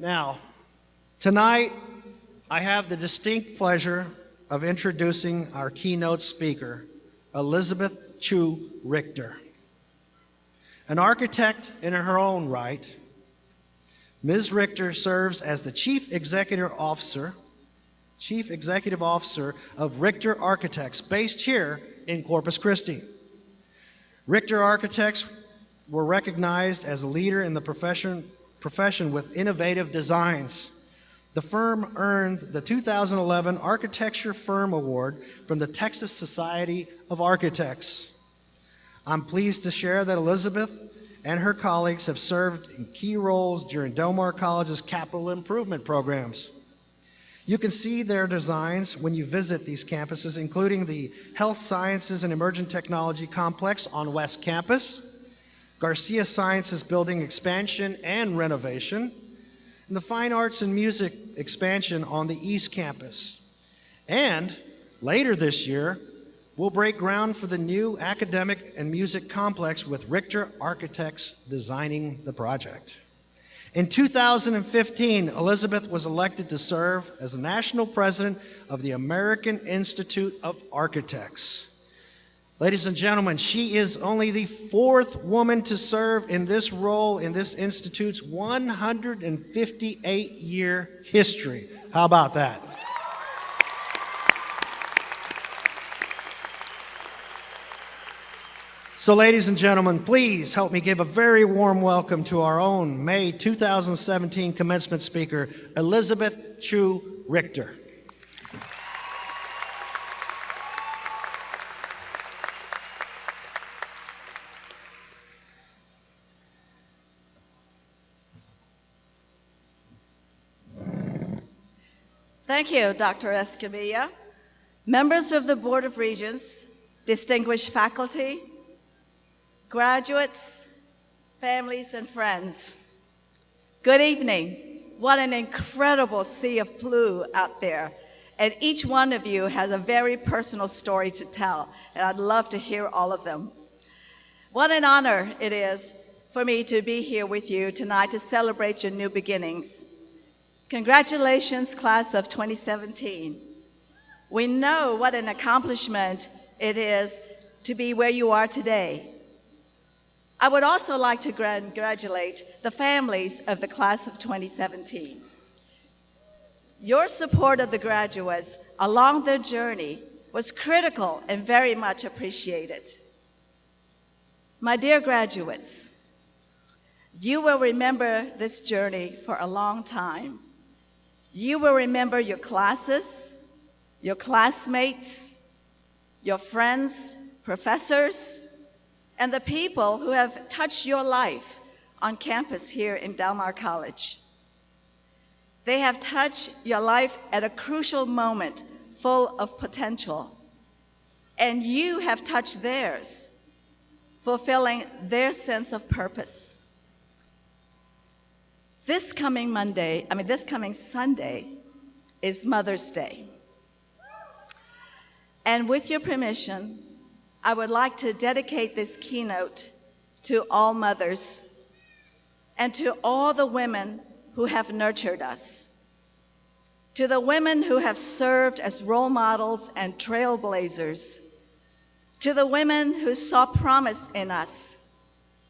Now, tonight, I have the distinct pleasure of introducing our keynote speaker, Elizabeth Chu Richter. An architect in her own right, Ms. Richter serves as the Chief Executive Officer of Richter Architects, based here in Corpus Christi. Richter Architects were recognized as a leader in the profession with innovative designs. The firm earned the 2011 Architecture Firm Award from the Texas Society of Architects. I'm pleased to share that Elizabeth and her colleagues have served in key roles during Del Mar College's capital improvement programs. You can see their designs when you visit these campuses, including the Health Sciences and Emerging Technology Complex on West Campus, Garcia Sciences Building expansion and renovation, and the Fine Arts and Music expansion on the East Campus. And later this year, we'll break ground for the new Academic and Music Complex with Richter Architects designing the project. In 2015, Elizabeth was elected to serve as the National President of the American Institute of Architects. Ladies and gentlemen, she is only the fourth woman to serve in this role in this institute's 158-year history. How about that? So, ladies and gentlemen, please help me give a very warm welcome to our own May 2017 commencement speaker, Elizabeth Chu Richter. Thank you, Dr. Escamilla. Members of the Board of Regents, distinguished faculty, graduates, families, and friends, good evening. What an incredible sea of blue out there. And each one of you has a very personal story to tell, and I'd love to hear all of them. What an honor it is for me to be here with you tonight to celebrate your new beginnings. Congratulations, class of 2017. We know what an accomplishment it is to be where you are today. I would also like to congratulate the families of the class of 2017. Your support of the graduates along their journey was critical and very much appreciated. My dear graduates, you will remember this journey for a long time. You will remember your classes, your classmates, your friends, professors, and the people who have touched your life on campus here in Del Mar College. They have touched your life at a crucial moment full of potential, and you have touched theirs, fulfilling their sense of purpose. This coming Sunday is Mother's Day. And with your permission, I would like to dedicate this keynote to all mothers and to all the women who have nurtured us, to the women who have served as role models and trailblazers, to the women who saw promise in us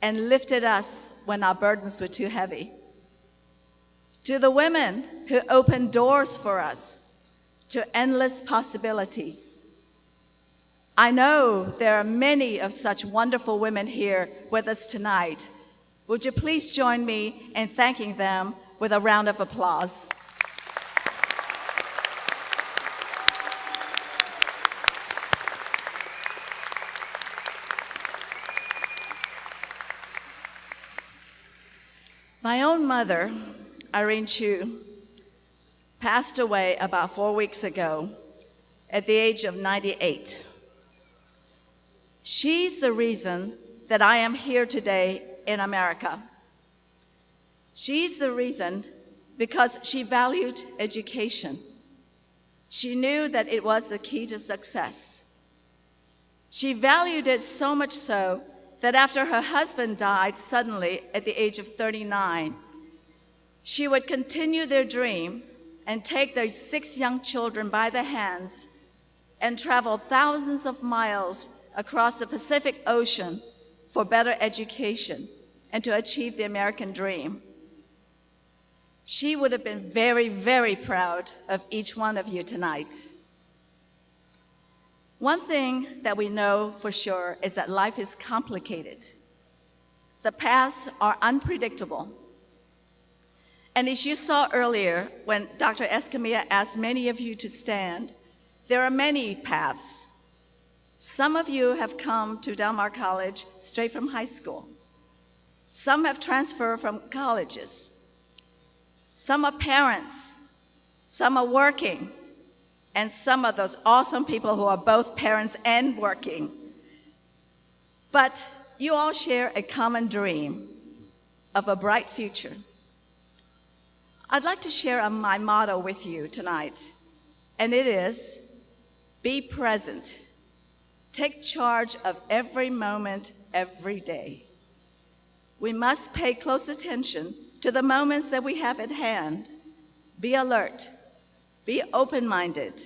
and lifted us when our burdens were too heavy, to the women who opened doors for us to endless possibilities. I know there are many of such wonderful women here with us tonight. Would you please join me in thanking them with a round of applause? My own mother, Irene Chu, passed away about 4 weeks ago at the age of 98. She's the reason that I am here today in America. She's the reason because she valued education. She knew that it was the key to success. She valued it so much so that after her husband died suddenly at the age of 39, she would continue their dream and take their 6 young children by the hands and travel thousands of miles across the Pacific Ocean for better education and to achieve the American dream. She would have been very, very proud of each one of you tonight. One thing that we know for sure is that life is complicated. The paths are unpredictable. And as you saw earlier, when Dr. Escamilla asked many of you to stand, there are many paths. Some of you have come to Del Mar College straight from high school. Some have transferred from colleges. Some are parents. Some are working. And some of those awesome people who are both parents and working. But you all share a common dream of a bright future. I'd like to share my motto with you tonight, and it is, be present. Take charge of every moment, every day. We must pay close attention to the moments that we have at hand. Be alert, be open-minded,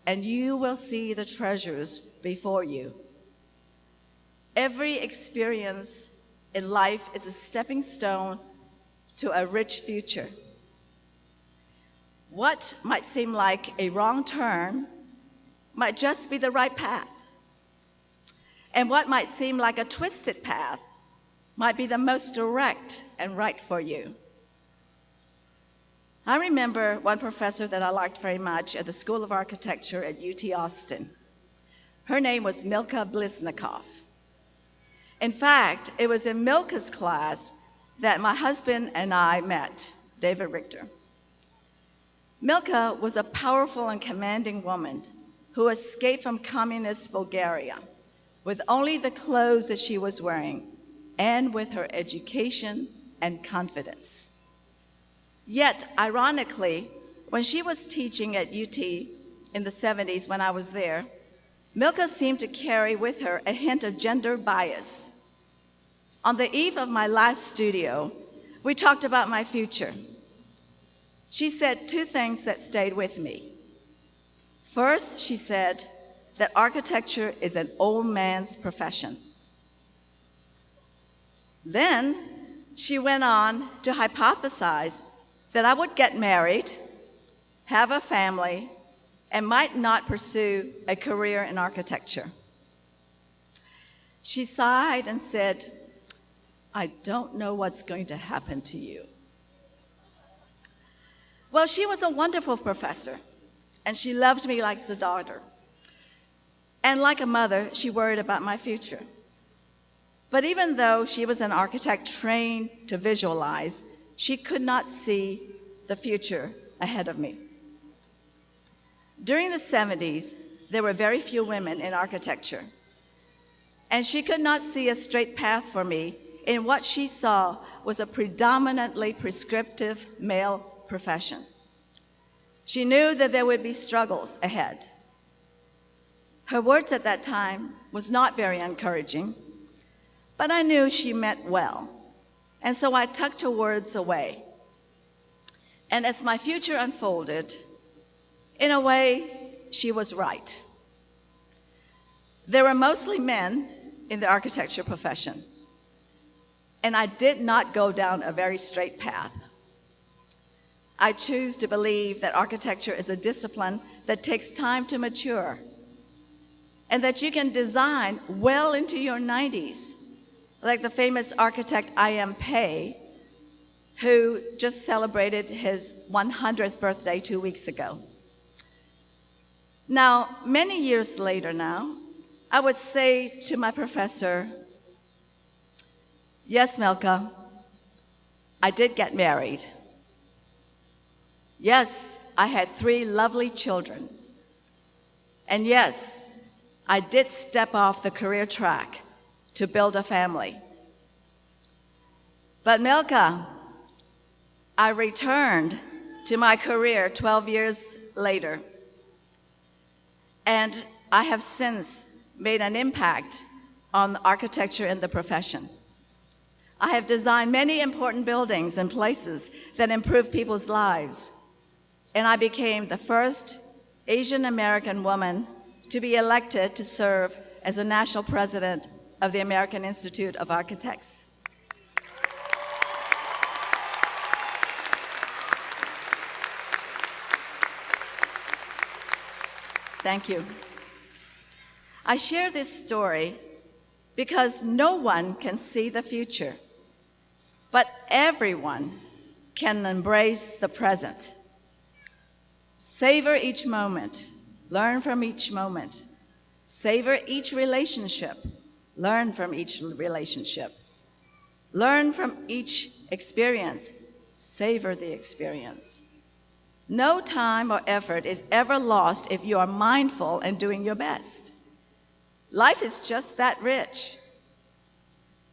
and you will see the treasures before you. Every experience in life is a stepping stone to a rich future. What might seem like a wrong turn might just be the right path. And what might seem like a twisted path might be the most direct and right for you. I remember one professor that I liked very much at the School of Architecture at UT Austin. Her name was Milka Bliss. In fact, it was in Milka's class that my husband and I met, David Richter. Milka was a powerful and commanding woman who escaped from communist Bulgaria with only the clothes that she was wearing and with her education and confidence. Yet, ironically, when she was teaching at UT in the 70s when I was there, Milka seemed to carry with her a hint of gender bias. On the eve of my last studio, we talked about my future. She said 2 things that stayed with me. First, she said that architecture is an old man's profession. Then, she went on to hypothesize that I would get married, have a family, and might not pursue a career in architecture. She sighed and said, "I don't know what's going to happen to you." Well, she was a wonderful professor, and she loved me like a daughter. And like a mother, she worried about my future. But even though she was an architect trained to visualize, she could not see the future ahead of me. During the 70s, there were very few women in architecture, and she could not see a straight path for me in what she saw was a predominantly prescriptive male profession. She knew that there would be struggles ahead. Her words at that time was not very encouraging, but I knew she meant well, and so I tucked her words away. And as my future unfolded, in a way, she was right. There were mostly men in the architecture profession, and I did not go down a very straight path. I choose to believe that architecture is a discipline that takes time to mature, and that you can design well into your 90s, like the famous architect I.M. Pei, who just celebrated his 100th birthday 2 weeks ago. Now, many years later now, I would say to my professor, "Yes, Milka, I did get married. Yes, I had 3 lovely children. And yes, I did step off the career track to build a family. But Milka, I returned to my career 12 years later, and I have since made an impact on architecture in the profession. I have designed many important buildings and places that improve people's lives. And I became the first Asian American woman to be elected to serve as a national president of the American Institute of Architects. Thank you. I share this story because no one can see the future, but everyone can embrace the present. Savor each moment, learn from each moment. Savor each relationship, learn from each relationship. Learn from each experience, savor the experience. No time or effort is ever lost if you are mindful and doing your best. Life is just that rich.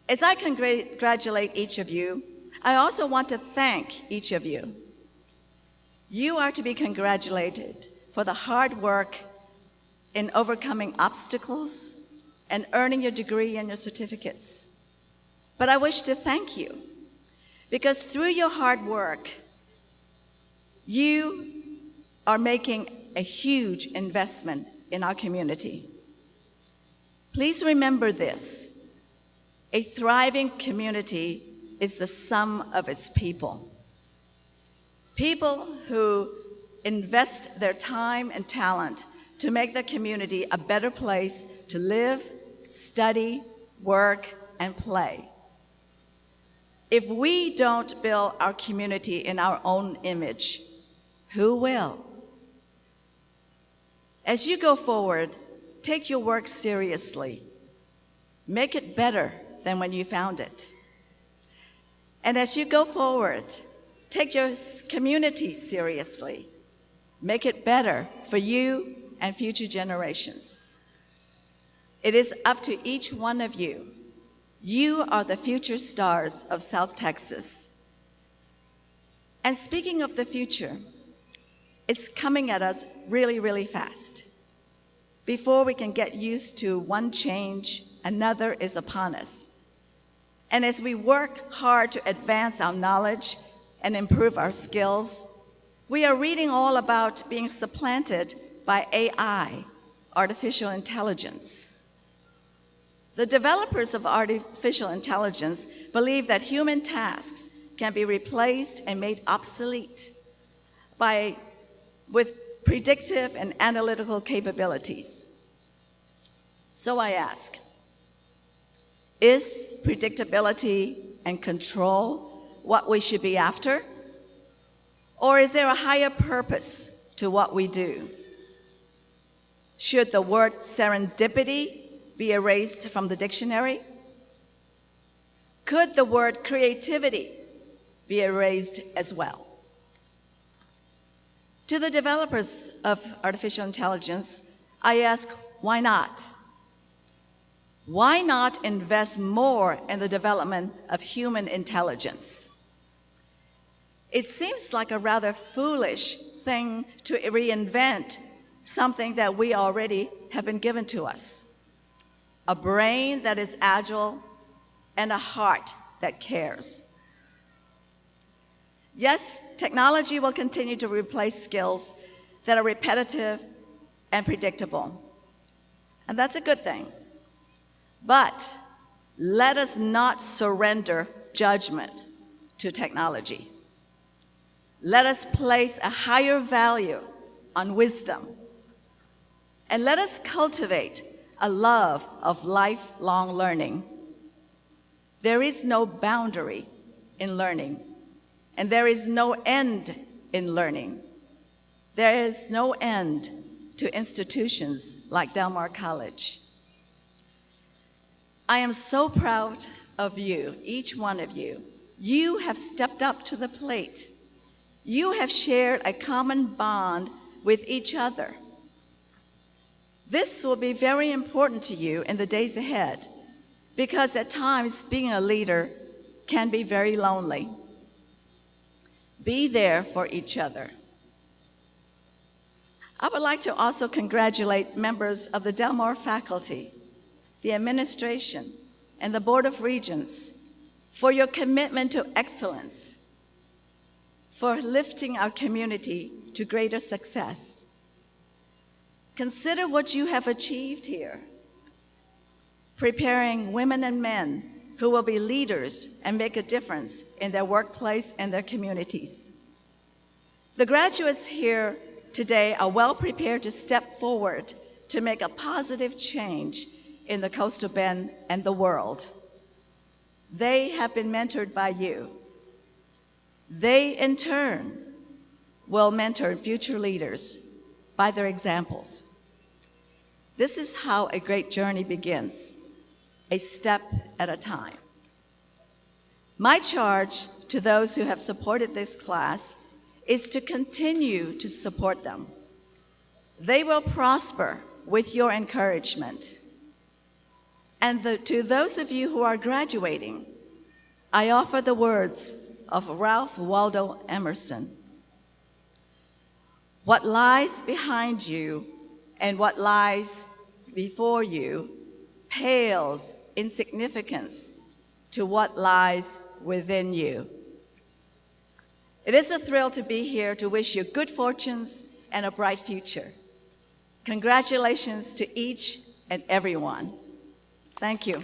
As I congratulate each of you, I also want to thank each of you. You are to be congratulated for the hard work in overcoming obstacles and earning your degree and your certificates. But I wish to thank you because through your hard work, you are making a huge investment in our community. Please remember this. A thriving community is the sum of its people. People who invest their time and talent to make the community a better place to live, study, work, and play. If we don't build our community in our own image, who will? As you go forward, take your work seriously. Make it better than when you found it. And as you go forward, take your community seriously. Make it better for you and future generations. It is up to each one of you. You are the future stars of South Texas. And speaking of the future, it's coming at us really, really fast. Before we can get used to one change, another is upon us. And as we work hard to advance our knowledge and improve our skills, we are reading all about being supplanted by AI, artificial intelligence. The developers of artificial intelligence believe that human tasks can be replaced and made obsolete with predictive and analytical capabilities. So I ask, is predictability and control what we should be after? Or is there a higher purpose to what we do? Should the word serendipity be erased from the dictionary? Could the word creativity be erased as well? To the developers of artificial intelligence, I ask, why not? Why not invest more in the development of human intelligence? It seems like a rather foolish thing to reinvent something that we already have been given to us. A brain that is agile and a heart that cares. Yes, technology will continue to replace skills that are repetitive and predictable. And that's a good thing. But let us not surrender judgment to technology. Let us place a higher value on wisdom. And let us cultivate a love of lifelong learning. There is no boundary in learning, and there is no end in learning. There is no end to institutions like Del Mar College. I am so proud of you, each one of you. You have stepped up to the plate. You have shared a common bond with each other. This will be very important to you in the days ahead, because at times being a leader can be very lonely. Be there for each other. I would like to also congratulate members of the Del Mar faculty, the administration, and the Board of Regents for your commitment to excellence, for lifting our community to greater success. Consider what you have achieved here, preparing women and men who will be leaders and make a difference in their workplace and their communities. The graduates here today are well prepared to step forward to make a positive change in the Coastal Bend and the world. They have been mentored by you. They, in turn, will mentor future leaders by their examples. This is how a great journey begins, a step at a time. My charge to those who have supported this class is to continue to support them. They will prosper with your encouragement. And to those of you who are graduating, I offer the words of Ralph Waldo Emerson. What lies behind you and what lies before you pales in significance to what lies within you. It is a thrill to be here to wish you good fortunes and a bright future. Congratulations to each and everyone. Thank you.